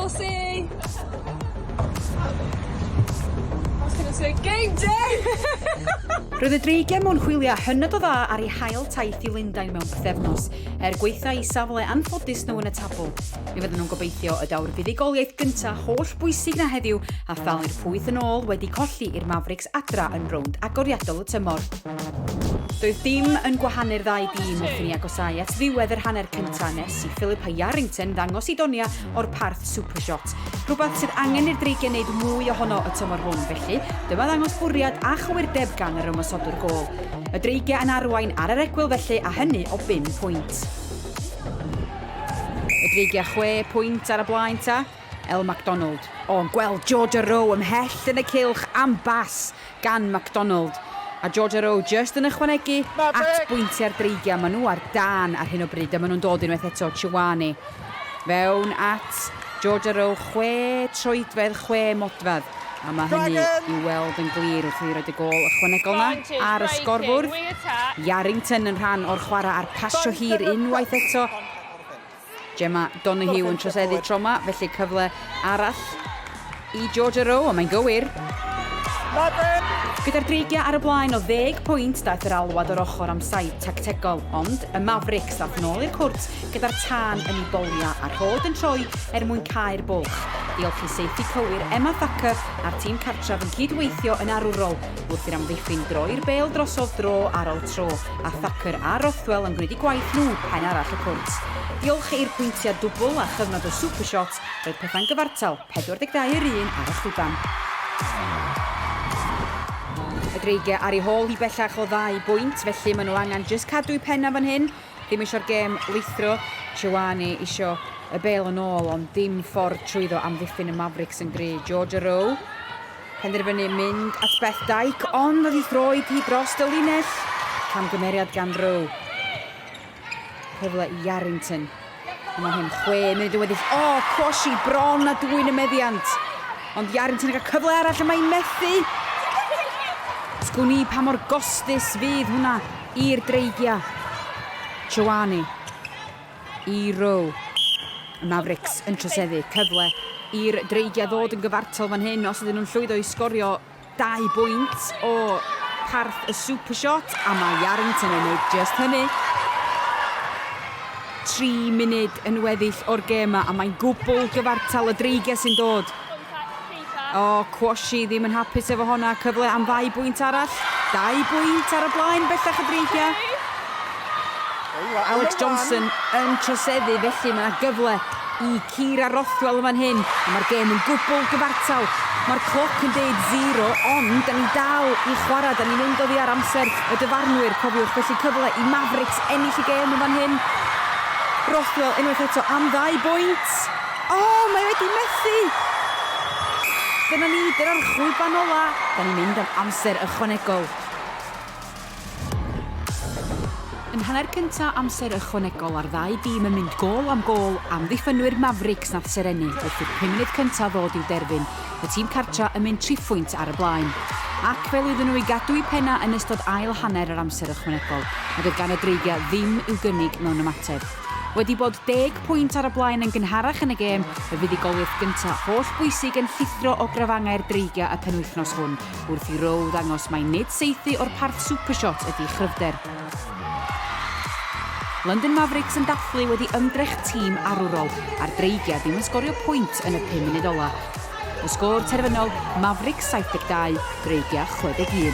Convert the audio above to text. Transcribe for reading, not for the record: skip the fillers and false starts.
S4C. I was going to say game day! Roedd y Dreigiau mewn chwilio hynod o dda ar ei hael taith I Lundain mewn pythefnos, gweitha I safle anffodus nhw yn y tabl. Mi fydden nhw'n gobeithio y daw'r fuddugoliaeth gyntaf holl bwysig na heddiw a thalu'r pwyth yn ôl wedi colli i'r Mavericks adra yn rownd agoriadol y tymor. Doedd dim yn gwahanu'r ddau dîm wrth I ni agosau at ddiwedd yr hanner cyntaf nes I Philip a Yarrington ddangos I donia o'r parth supershot. Rhywbeth sydd angen i'r Dreigiau wneud mwy ohono y tymor hwn, felly dyma ddangos bwriad a chywirdeb gan yr ymosodwr gôl. Y Dreigiau yn arwain ar yr egwyl felly a hynny o 5 pwynt. Y Dreigiau 6 pwynt ar y blaen ta. El MacDonald. O'n gweld Georgia Rowe ymhell yn y cylch am bas gan MacDonald. A Georgia Rowe just yn ychwanegu at bwyntiau'r Dreigiau. Maen nhw ar dan ar hyn o bryd a maen nhw'n dod unwaith eto Chwarae. Fewn at Georgia Rowe 6 troedfedd, 6 modfedd. A mae hynny I weld yn glir wrth I roed y gôl ychwanegol na ar y sgorbwrdd. Yarrington yn rhan o'r chwarae a'r pasio hir unwaith eto. Gemma Donahue yn troseddu troma, felly cyfle arall I Georgia Rowe, ond mae'n gywir. Gyda'r Dreigiau ar y blaen o 10 pwynt daeth yr alwad o'r ochr am saith tactegol, ond y Mavericks dath nôl i'r cwrt gyda'r tân yn ei bolia a'r rhod yn troi mwyn cau'r bwlch. Diolch I seithi cywir Emma Thacker a'r tîm cartref yn cydweithio yn arwrol wrth i'r amddiffyn droi'r bêl drosodd dro ar ôl tro, a Thacker a Rothwell yn gwneud I gwaith nhw pen arall y cwrt. Diolch i'r pwyntiau dwbl a chyfnod o supershot, roedd pethau'n gyfartal 42-1 ar y chwban. Y Dreigiau ar ei hôl I bellach o 2 bwynt, felly maen nhw angen just cadw I penna fan hyn. Ddim eisiau'r gêm lithro, Chwarae isio y bêl yn ôl, ond dim ffordd trwyddo amddiffyn y Mavericks yn gry. Georgia Rowe, penderfynu mynd at Beth Dyke, ond oedd I throed hi dros y linell. Camgymeriad gan Rowe. Cyfle I Yarrington. Mae hyn 6 munud yn weddill. Cwosi bron a dwy'n y meddiant. Ond Yarrington yn cael cyfle arall a mae'n methu. Sgwni pa mor gostus fydd hwnna i'r Dreigiau. Chwarae I Rowe. Y Mavericks yn troseddu cyfle i'r Dreigiau ddod yn gyfartal fan hyn os ydyn nhw'n llwyddo I sgorio 2 bwynt o parth y supershot, a mae Yarrington yn gwneud just hynny. 3 munud yn weddill o'r gema a mae'n gwbl gyfartal y Dreigiau sy'n dod. Cwosi ddim yn hapus efo honna, cyfle am 2 bwynt arall. 2 bwynt ar y blaen bellach y Dreigiau. Alex Johnson yn troseddu, felly mae gyfle I Ciara Rothwell fan hyn. A mae'r gêm yn gwbl gyfartal. Mae'r cloc yn deud 0, ond da ni dal I chwarae, da ni'n mynd oddi ar amser y dyfarnwyr, cofiwch, felly cyfle I Mavericks ennill y gêm fan hyn. Rothwell unwaith eto am 2 bwynt. Mae wedi methu! Dyna ni, dyna'r chwpan ola. Da ni'n mynd am amser ychwanegol. Yn hanner cyntaf amser ychwanegol ar 2 dîm yn mynd gôl am ddiffynwyr Mavericks nath serenu wrth i'r 5 munud cyntaf ddod I'w derfyn. Y tîm cartra yn mynd 3 phwynt ar y blaen. Ac fel iddyn nhw I gadw I penna yn ystod ail hanner yr amser ychwanegol, a doedd gan y Dreigiau ddim i'w gynnig mewn ymateb. Wedi bod 10 pwynt ar y blaen yn gynharach yn y gêm, y fuddugoliaeth gyntaf holl bwysig yn llithro o grafangau'r Dreigiau y penwythnos hwn, wrth I Rowe ddangos mai nid seithi o'r parth supershot ydi chryfder. London Mavericks yn dathlu wedi ymdrech tîm arwrol, a'r Dreigiau ddim yn sgorio pwynt yn y 5 munud ola. Y sgôr terfynol, Mavericks 72, Dreigiau 61.